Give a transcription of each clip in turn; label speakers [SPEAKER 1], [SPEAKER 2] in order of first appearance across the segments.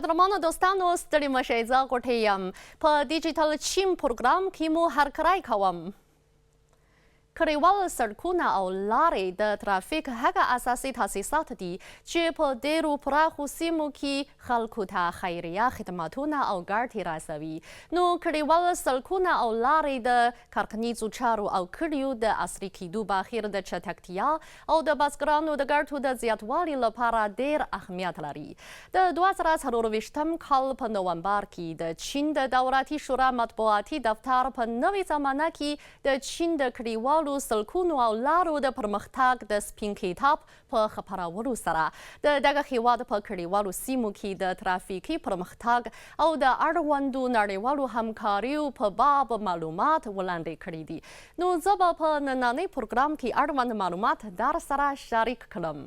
[SPEAKER 1] قدرمانو دوستانو ستړي مشئ زه غوټۍ یم په ډیجیټل چیم پروګرام کې مو هرکلی کوم کليوالو سړکونه او لارې د ترافیک هغه اساسي تاسیسات دي چې په ډېرو پراخو سیمو کې خلکو ته خیریه خدماتونه او ګټې رسوي نو کليوالو سړکونه او لارې د کارخانیزو چارو او کلیو د عصري کېدو بهیر د چټکتیا او د بزګرانو د ګټو د زیاتوالي لپاره ډېر اهمیت لري د 2024 کال په نومبر کې د چین د دولتي شورا مطبوعاتي دفتر په نوې زمانه کې د چین د کلیوالو سړکونو او لارو د پرمختګ د سپین کتاب په خپرولو سره د دغه هیواد په کلیوالو سیمو کې د ترافیکي پرمختګ او د اړوندو نړیوالو همکاریو په باب معلومات وړاندې کړي دي نو زه به په نننۍ پروګرام کې اړوند معلومات در سره شریک کړم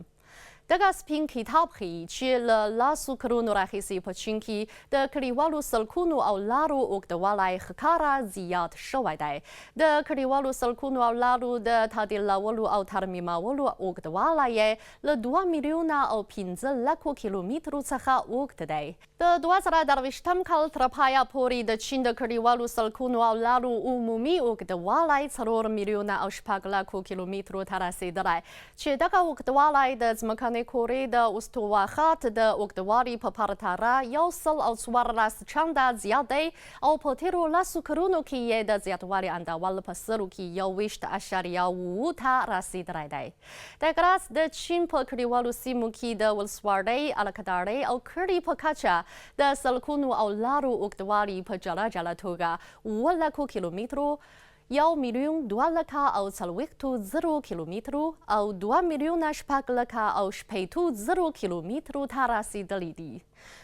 [SPEAKER 1] دغه سپین کتاب ښیي چې له لاسو کلونو راهیسې په چین کې د کلیوالو سړکونو او لارو اوږدوالی ښکاره زیات شوی دی د کلیوالو سړکونو او لارو د تعدیلولو او ترمیمولو اوږدوالی یې له 2 میلیونه او 15 لکو کیلومترو څخه اوږد دی د 2023 کال تر پایه پورې د چین د کلیوالو سړکونو او لارو عمومي اوږدوالی 4 میلیونه او 6 لکو کیلومترو ته رسېدلی چې دغه اوږدوالی د ځمکنۍ کورې د استوا خط د اوږدوالي په پرتله 114 چنده زیات دی او په تیرو لسو کلونو کې یې د زیاتوالي اندول په سرو کې 21.7 ته رسېدلی دی دغه راز د چین په کلیوالو سیمو کې د ولسواړۍ الکدارۍ او کلي په کچه د سړکونو او لارو اوږدوالي په جلا جلا توګه 7 لکو کیلومترو 1 میلیون 2 لکه او 400 کیلومترو او 2 میلیونه 6 لکه او 600 کیلومترو ته رسېدلی دي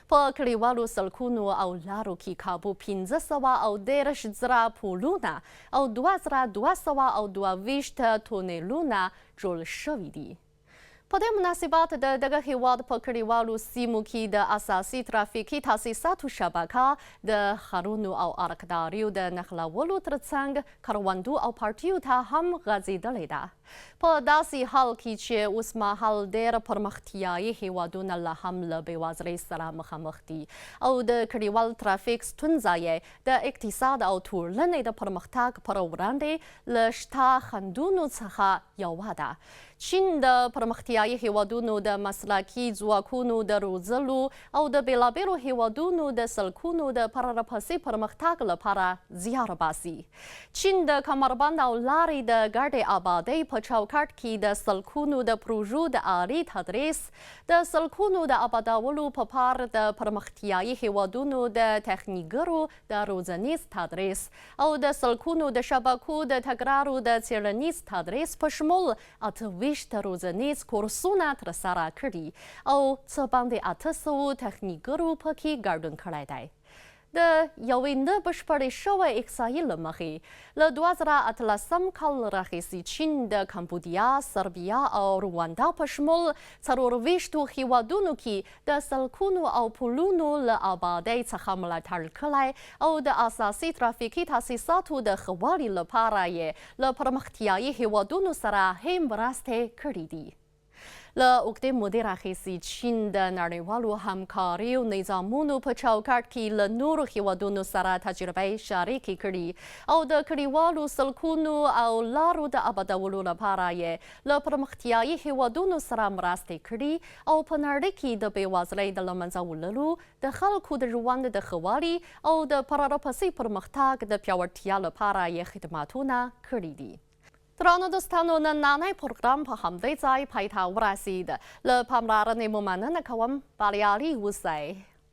[SPEAKER 1] په کلیوالو سړکونو او لارو کې کابو 510 زره پلونه او 2222 تونلونه جوړ شوي دي په دې مناسبت د دغه هیواد په کلیوالو سیمو کې د اساسي ترافیکي تاسیساتو شبکه د ښارونو او ارکداریو د نښلولو ترڅنګ کروندو او پارټیو ته هم غځېدلې ده په داسې حال کې چې اوسمهال ډېر پرمختیایي هیوادونه لا هم له بېوزلۍ سره مخامخ دي او د کلیوال ترافیک ستونزه یې د اقتصاد او ټولنې د پرمختګ پر وړاندې له شته خنډونو څخه یوه ده چین د پرمختیایي هیوادونو د مسلکي ځواکونو د روزلو او د بېلابېلو هیوادونو د سړکونو د پرلهپسې پرمختګ لپاره زیار باسي چین د کمربند او لارې د ګډې آبادۍ په چوکاټ کې د سړکونو د پروژو د عالي تدریس د سړکونو د آبادولو په پار د پرمختیایي هیوادونو د تخنیکګرو د روزنیز تدریس او د سړکونو د شبکو د تګرارو د څېړنیز تدریس په شمول 28 روزنیز کورسونه ترسره کړي او څه باندې 800 تخنیکګرو پکې ګډون کړی دی د یوې نه بشپړې شوې احصایې له مخې له 2018 کال راهیسې چین د کمبودیا سربیا او رواندا په شمول 24 هیوادونو کې د سړکونو او پلونو له آبادۍ څخه ملاتړ کړی او د اساسي ترافیکي تاسیساتو د ښه والي لپاره یې له پرمختیایي هیوادونو سره هم مرستې کړي دي له اوږدې مودې راهیسې چین د نړیوالو همکاریو نظامونو په چوکاټ کې له نورو هیوادونو سره تجربې شریکې کړي او د کلیوالو سړکونو او لارو د آبادولو لپاره یې له پرمختیایي هیوادونو سره مرستې کړي او په نړۍ کې د بېوزلۍ د له منځه وړلو د خلکو د ژوند د ښه والي او د پرلهپسې پرمختګ د پیاوړتیا لپاره یې خدماتونه کړي دي درانو دوستانو نننی پروګرام په همدې ځای پای ته ورسید له پاملرنې مو مننه کوم بریالي اوسئ